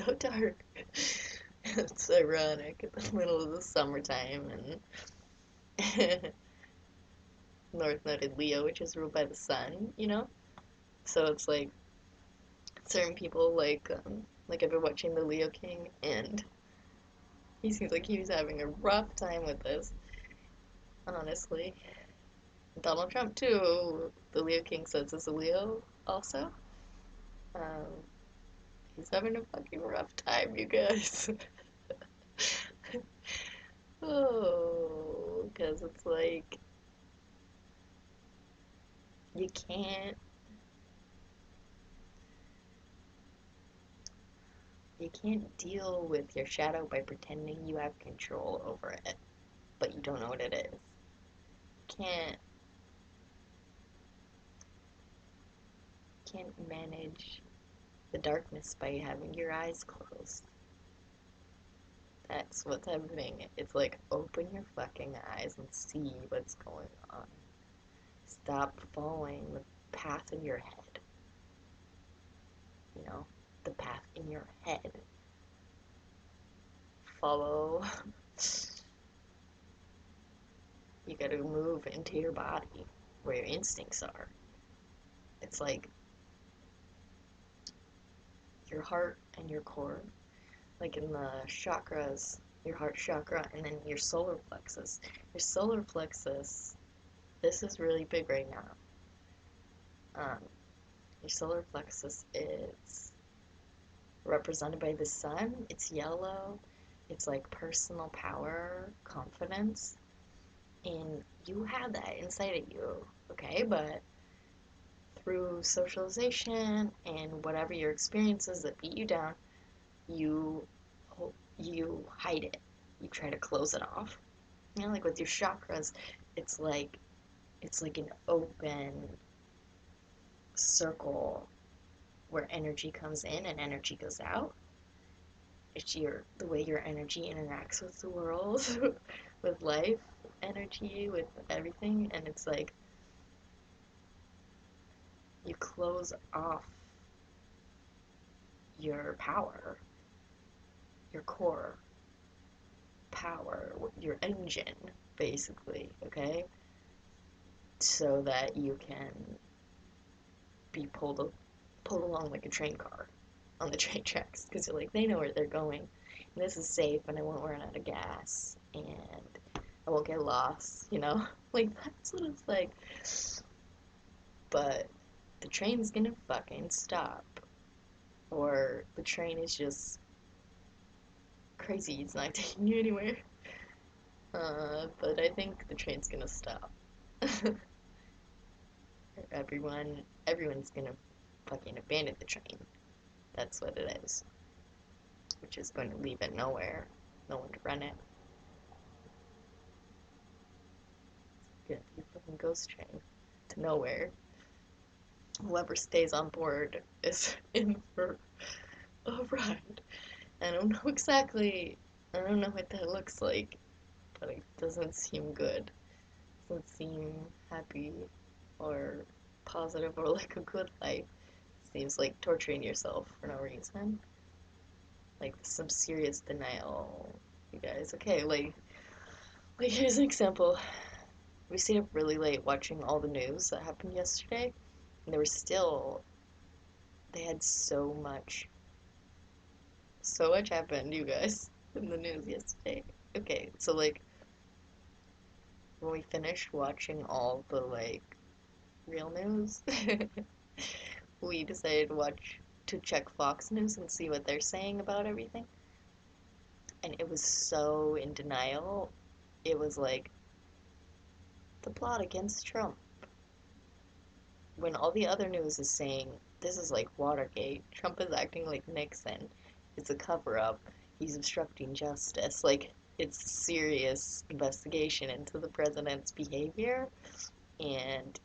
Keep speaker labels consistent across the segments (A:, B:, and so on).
A: so dark. It's ironic in the middle of the summertime and North Node Leo, which is ruled by the sun, you know? So it's like certain people like I've been watching the Leo King and he seems like he was having a rough time with this, honestly. Donald Trump too, the Leo King says is a Leo also. Um, he's having a fucking rough time, you guys. Oh, because it's like you can't you can't deal with your shadow by pretending you have control over it, but you don't know what it is. You can't manage the darkness by having your eyes closed. That's what's happening. It's like open your fucking eyes and see what's going on. Stop following the path in your head. You know, the path in your head. Follow. You gotta move into your body where your instincts are. It's like your heart and your core, like in the chakras, your heart chakra, and then your solar plexus. Your solar plexus, this is really big right now. Um, your solar plexus is represented by the sun. It's yellow. It's like personal power, confidence, and you have that inside of you, okay? But through socialization and whatever your experiences that beat you down, you you hide it. You try to close it off. You know, like with your chakras, it's like it's like an open circle where energy comes in and energy goes out. It's the way your energy interacts with the world, with life, energy, with everything, and it's like you close off your power, your core power, your engine, basically, okay? So that you can be pulled along like a train car on the train tracks because you're like they know where they're going and this is safe and I won't run out of gas and I won't get lost, you know? Like that's what it's like. But the train's gonna fucking stop. Or the train is just crazy, it's not taking you anywhere. But I think the train's gonna stop. Everyone's gonna fucking abandon the train. That's what it is. Which is going to leave it nowhere. No one to run it. It's gonna be a fucking ghost train to nowhere. Whoever stays on board is in for a ride. I don't know exactly. I don't know what that looks like, but it doesn't seem good. It doesn't seem happy or positive or like a good life. It seems like torturing yourself for no reason. Like some serious denial, you guys. Okay, like here's an example. We stayed up really late watching all the news that happened yesterday, and they had so much happened, you guys, in the news yesterday. Okay, so like when we finished watching all the like real news, we decided to check Fox News and see what they're saying about everything. And it was so in denial. It was like the plot against Trump. When all the other news is saying this is like Watergate, Trump is acting like Nixon, it's a cover up, he's obstructing justice, like it's a serious investigation into the president's behavior, and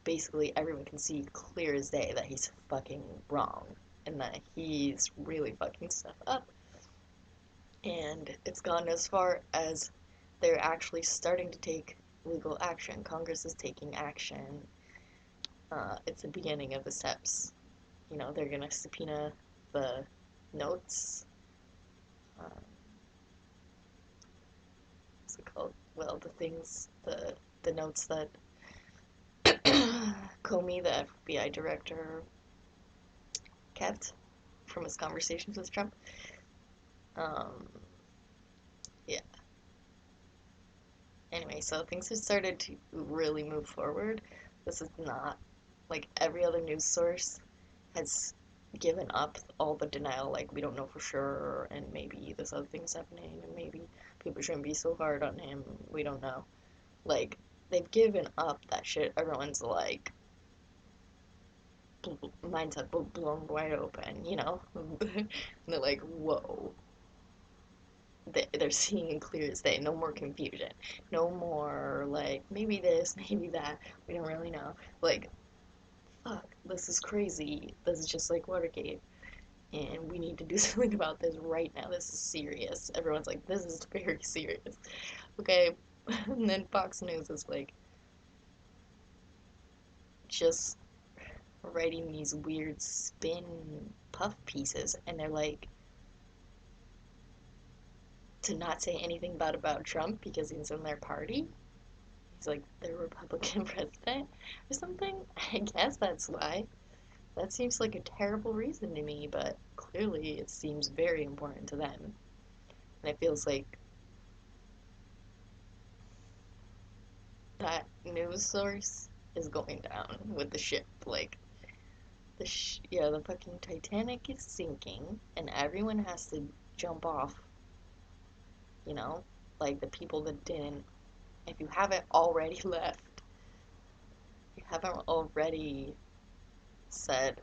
A: basically everyone can see clear as day that he's fucking wrong and that he's really fucking stuff up. And it's gone as far as they're actually starting to take legal action. Congress is taking action. It's the beginning of the steps. You know, they're gonna subpoena the notes. Um, what's it called? Well, the notes that Comey, the FBI director, kept from his conversations with Trump. Um, yeah. Anyway, so things have started to really move forward. This is not like every other news source has given up all the denial, like we don't know for sure, and maybe this other thing's happening, and maybe people shouldn't be so hard on him. We don't know. Like they've given up that shit. Everyone's like, minds have blown wide open, you know? And they're like, whoa. They're seeing clear as day. No more confusion. No more, like, maybe this, maybe that. We don't really know. Like, fuck, this is crazy. This is just like Watergate. And we need to do something about this right now. This is serious. Everyone's like, this is very serious. Okay. And then Fox News is like, just writing these weird spin puff pieces. And they're like, to not say anything bad about Trump because he's in their party. He's like the Republican president or something. I guess that's why. That seems like a terrible reason to me, but clearly it seems very important to them. And it feels like that news source is going down with the ship. Like, yeah, the fucking Titanic is sinking, and everyone has to jump off, you know? Like, the people that didn't, if you haven't already left, you haven't already said,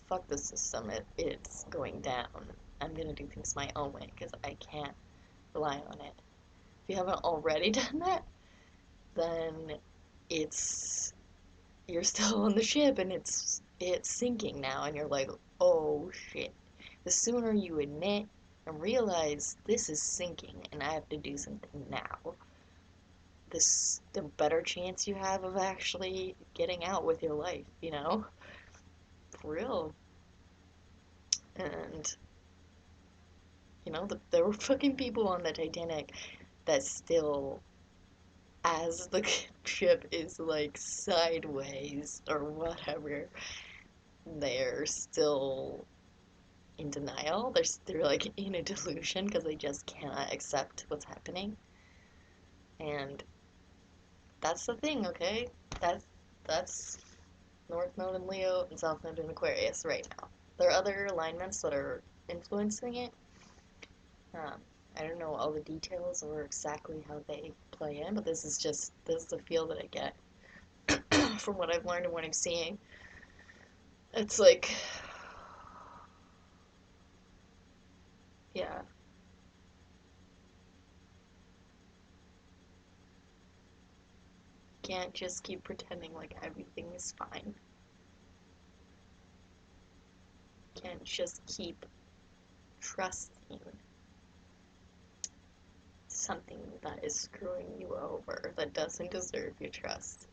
A: fuck the system, it's going down. I'm gonna do things my own way because I can't rely on it. If you haven't already done that, then it's you're still on the ship and it's sinking now and you're like, oh shit. The sooner you admit and realize this is sinking and I have to do something now, the better chance you have of actually getting out with your life, you know? For real. And there were fucking people on the Titanic that still, as the ship is like sideways or whatever, they're still in denial. They're like in a delusion because they just cannot accept what's happening. And that's the thing, okay? That's North Node in Leo and South Node in Aquarius right now. There are other alignments that are influencing it. Um, I don't know all the details or exactly how they play in, but this is the feel that I get from what I've learned and what I'm seeing. It's like, yeah, can't just keep pretending like everything is fine. Can't just keep trusting something that is screwing you over, that doesn't deserve your trust.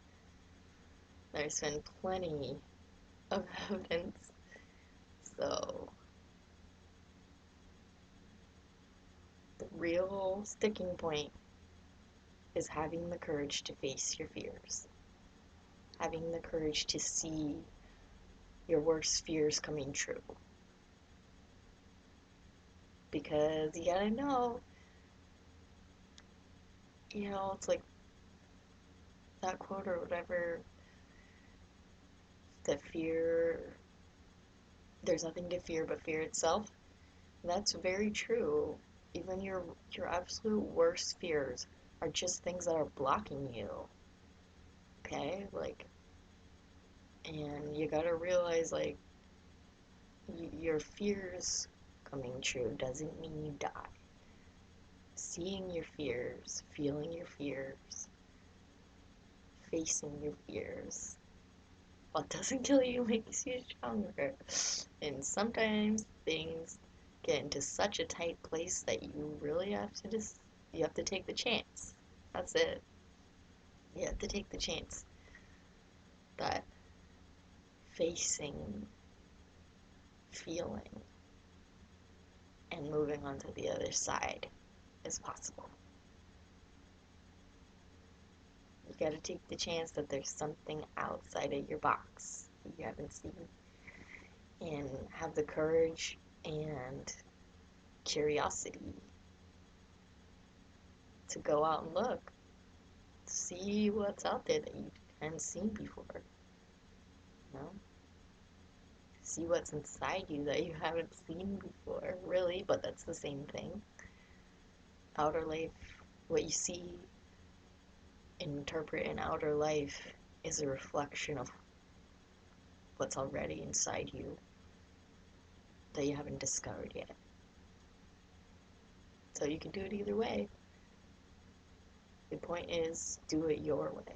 A: There's been plenty of evidence. So, the real sticking point is having the courage to face your fears, having the courage to see your worst fears coming true. Because you gotta know, it's like that quote or whatever, that fear, there's nothing to fear but fear itself. That's very true. Even your absolute worst fears are just things that are blocking you. Okay? Like, and you gotta realize, like, your fears coming true doesn't mean you die. Seeing your fears, feeling your fears, facing your fears, what doesn't kill you makes you stronger. And sometimes things get into such a tight place that you really have to you have to take the chance. That's it. You have to take the chance that facing, feeling, and moving on to the other side is possible. You gotta take the chance that there's something outside of your box that you haven't seen, and have the courage and curiosity to go out and look, to see what's out there that you hadn't seen before. You know? See what's inside you that you haven't seen before, really, but that's the same thing. Outer life, what you see, interpret in outer life, is a reflection of what's already inside you that you haven't discovered yet. So you can do it either way. The point is, do it your way.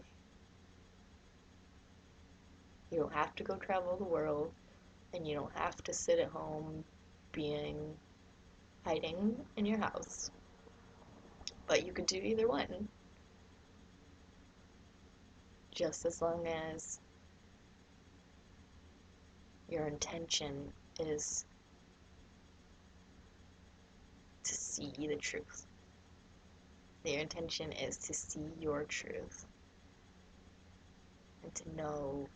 A: You don't have to go travel the world, and you don't have to sit at home hiding in your house. But you could do either one. Just as long as your intention is to see the truth. Your intention is to see your truth and to know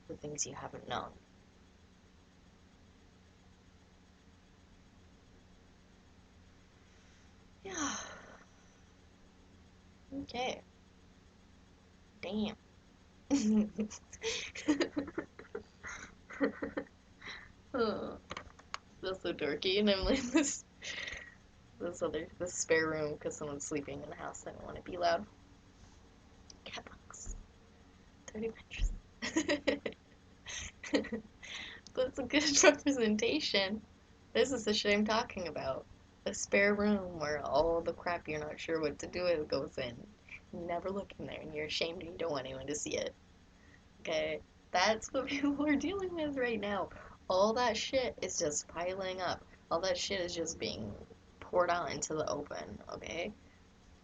A: the things you haven't known. Yeah. Okay. Damn. Oh, that's so dorky, and I'm like this spare room because someone's sleeping in the house. I don't want to be loud. Cat box. 30 mattress. That's a good representation. This is the shit I'm talking about. A spare room where all the crap you're not sure what to do with goes in. You never look in there and you're ashamed and you don't want anyone to see it. Okay? That's what people are dealing with right now. All that shit is just piling up. All that shit is just being poured out into the open, okay?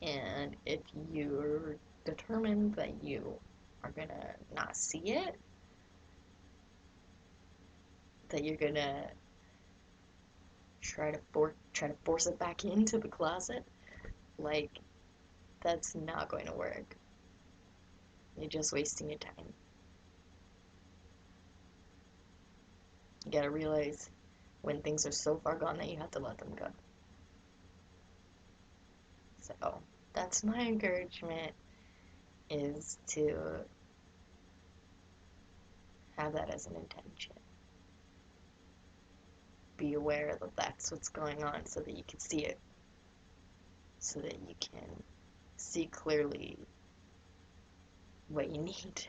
A: And if you're determined that you are gonna not see it, that you're gonna try to force it back into the closet, like, that's not going to work. You're just wasting your time. You gotta realize when things are so far gone that you have to let them go. So that's my encouragement, is to have that as an intention. Be aware that that's what's going on so that you can see it. So that you can see clearly what you need.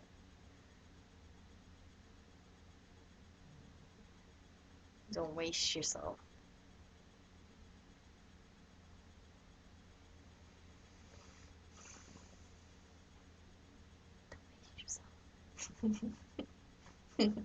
A: Don't waste yourself. Don't waste yourself.